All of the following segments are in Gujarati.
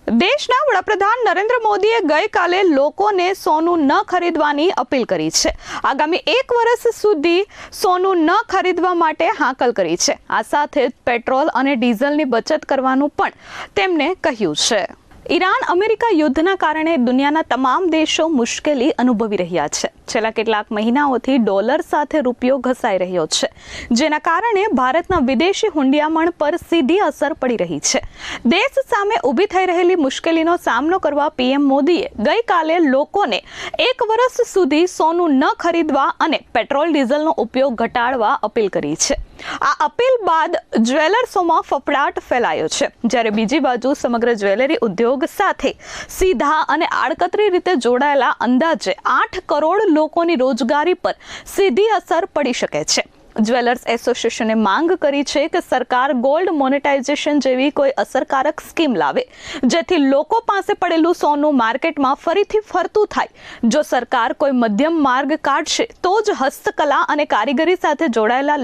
દેશના વડાપ્રધાન નરેન્દ્ર મોદીએ ગઈકાલે લોકોને સોનું ન ખરીદવાની અપીલ કરી છે. આગામી 1 વર્ષ સુધી સોનું ન ખરીદવા માટે હાકલ કરી છે. આ સાથે પેટ્રોલ અને ડીઝલની બચત કરવાનું પણ તેમણે કહ્યું છે. ઈરાન અમેરિકા યુદ્ધના કારણે દુનિયાના તમામ દેશો મુશ્કેલી અનુભવી રહ્યા છે. છેલ્લા કેટલાક મહિનાઓથી ડોલર સાથે રૂપિયો ઘસાઈ રહ્યો છે, જેના કારણે ભારતના વિદેશી હુંડિયામણ પર સીધી અસર પડી રહી છે. દેશ સામે ઊભી થઈ રહેલી મુશ્કેલીનો સામનો કરવા પીએમ મોદીએ ગઈકાલે લોકોને 1 વર્ષ સુધી સોનું ન ખરીદવા અને પેટ્રોલ ડીઝલનો ઉપયોગ ઘટાડવા અપીલ કરી છે. આ અપીલ બાદ જ્વેલર્સોમાં ફફડાટ ફેલાયો છે, જ્યારે બીજી બાજુ સમગ્ર જ્વેલરી ઉદ્યોગ સાથે સીધા અને આડકતરી રીતે જોડાયેલા અંદાજે 8 કરોડ લોકોની રોજગારી પર સીધી અસર પડી શકે છે. જ્વેલર્સ એસોસિએશને માંગ કરી છે કે સરકાર ગોલ્ડ મોનેટાઇઝેશન જેવી કોઈ અસરકારક સ્કીમ લાવે, જેથી લોકો પાસે પડેલું સોનું માર્કેટમાં ફરીથી ફરતું થાય. જો સરકાર કોઈ મધ્યમ માર્ગ કાઢશે તો જ હસ્તકલા અને કારીગરી સાથે જોડાયેલા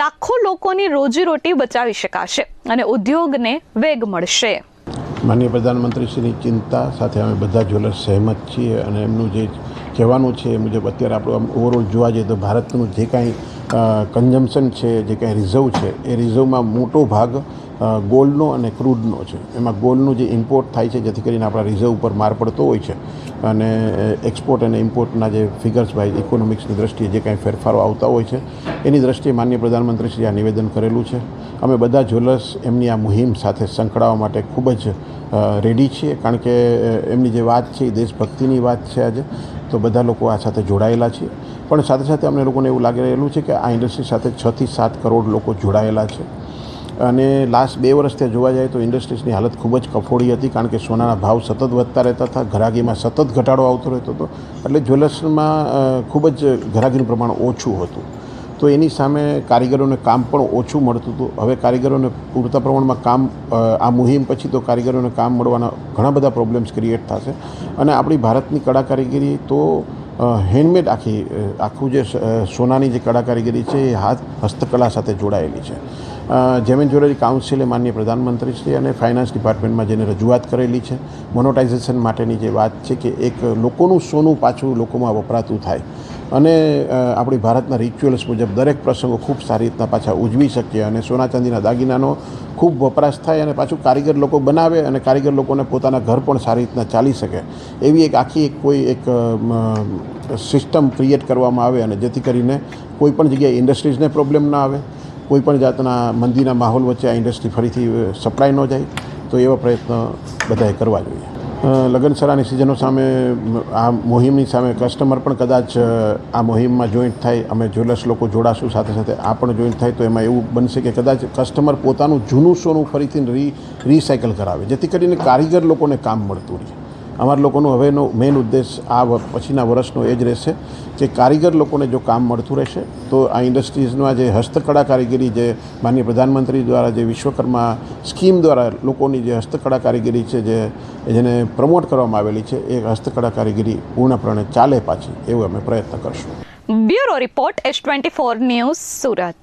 લાખો લોકોની રોજીરોટી બચાવી શકાશે અને ઉદ્યોગને વેગ મળશે. માનનીય પ્રધાનમંત્રીશ્રીની ચિંતા સાથે અમે બધા જ્વેલર્સ સહેમત છીએ અને એમનું જે કહેવાનું છે એ મુજબ અત્યારે આપણું ઓવરઓલ જોવા જઈએ તો ભારતનું જે કાંઈ કન્ઝમ્પશન છે, જે કાંઈ રિઝર્વ છે, એ રિઝર્વમાં મોટો ભાગ ગોલ્ડનો અને ક્રૂડનો છે. એમાં ગોલ્ડનું જે ઇમ્પોર્ટ થાય છે, જેથી કરીને આપણા રિઝર્વ ઉપર માર પડતો હોય છે અને એક્સપોર્ટ અને ઇમ્પોર્ટના જે ફિગર્સ ભાઈ ઇકોનોમિક્સની દ્રષ્ટિએ જે કાંઈ ફેરફારો આવતા હોય છે એની દ્રષ્ટિએ માનનીય પ્રધાનમંત્રીશ્રીએ આ નિવેદન કરેલું છે. અમે બધા જ્વેલર્સ એમની આ મુહિમ સાથે સંકળાવવા માટે ખૂબ જ રેડી છીએ, કારણ કે એમની જે વાત છે એ દેશભક્તિની વાત છે. આજે તો બધા લોકો આ સાથે જોડાયેલા છીએ, પણ સાથે સાથે અમને લોકોને એવું લાગી રહેલું છે કે આ ઇન્ડસ્ટ્રી સાથે 6 થી 7 કરોડ લોકો જોડાયેલા છે અને લાસ્ટ 2 વર્ષથી જોવા જાય તો ઇન્ડસ્ટ્રીઝની હાલત ખૂબ જ કફોડી હતી, કારણ કે સોનાના ભાવ સતત વધતા રહેતા હતા, ઘરાગીમાં સતત ઘટાડો આવતો રહેતો હતો, એટલે જ્વેલર્સમાં ખૂબ જ ઘરાગીનું પ્રમાણ ઓછું હતું. તો એની સામે કારીગરોને કામ પણ ઓછું મળતું હતું. હવે કારીગરોને પૂરતા પ્રમાણમાં કામ, આ મુહિમ પછી તો કારીગરોને કામ મળવાના ઘણા બધા પ્રોબ્લેમ્સ ક્રિએટ થશે અને આપણી ભારતની કળા કારીગરી તો હેન્ડમેડ આખું જે સોનાની જે કળા કારીગરી છે એ હસ્તકલા સાથે જોડાયેલી છે. જેમ જ્વેલરી કાઉન્સિલે માનનીય પ્રધાનમંત્રીશ્રી અને ફાઇનાન્સ ડિપાર્ટમેન્ટમાં જેને રજૂઆત કરેલી છે મોનેટાઇઝેશન માટેની જે વાત છે કે એક લોકોનું સોનું પાછું લોકોમાં વપરાતું થાય અને આપણી ભારતના રિચ્યુઅલ્સ મુજબ દરેક પ્રસંગો ખૂબ સારી રીતના પાછા ઉજવી શકીએ અને સોના ચાંદીના દાગીનાનો ખૂબ વપરાશ થાય અને પાછું કારીગર લોકો બનાવે અને કારીગર લોકોને પોતાના ઘર પણ સારી રીતના ચાલી શકે એવી એક સિસ્ટમ ક્રિએટ કરવામાં આવે અને જેથી કરીને કોઈ પણ જગ્યાએ ઇન્ડસ્ટ્રીઝને પ્રોબ્લેમ ના આવે, કોઈ પણ જાતના મંદીના માહોલ વચ્ચે આ ઇન્ડસ્ટ્રી ફરીથી સપ્લાય ન જાય. તો એવા પ્રયત્ન બધાએ કરવા જોઈએ. લગ્નસરાની સિઝનો સામે આ મુહિમની સામે કસ્ટમર પણ કદાચ આ મુહિમમાં જોઈન્ટ થાય, અમે જ્વેલર્સ લોકો જોડાશું સાથે સાથે આ પણ જોઈન્ટ થાય તો એમાં એવું બનશે કે કદાચ કસ્ટમર પોતાનું જૂનું સોનું ફરીથી રિસાયકલ કરાવે, જેથી કરીને કારીગર લોકોને કામ મળતું રહે. અમારા લોકોનો હવેનો મેઇન ઉદ્દેશ આ પછીના વર્ષનો એ જ રહેશે કે કારીગર લોકોને જો કામ મળતું રહેશે તો આ ઇન્ડસ્ટ્રીઝમાં જે હસ્તકળા કારીગરી જે માનનીય પ્રધાનમંત્રી દ્વારા જે વિશ્વકર્મા સ્કીમ દ્વારા લોકોની જે હસ્તકળા કારીગરી છે જેને પ્રમોટ કરવામાં આવેલી છે એ હસ્તકળા કારીગરી પૂર્ણપણે ચાલે પાછી, એવો અમે પ્રયત્ન કરશું. Bureau report S24 news, Surat.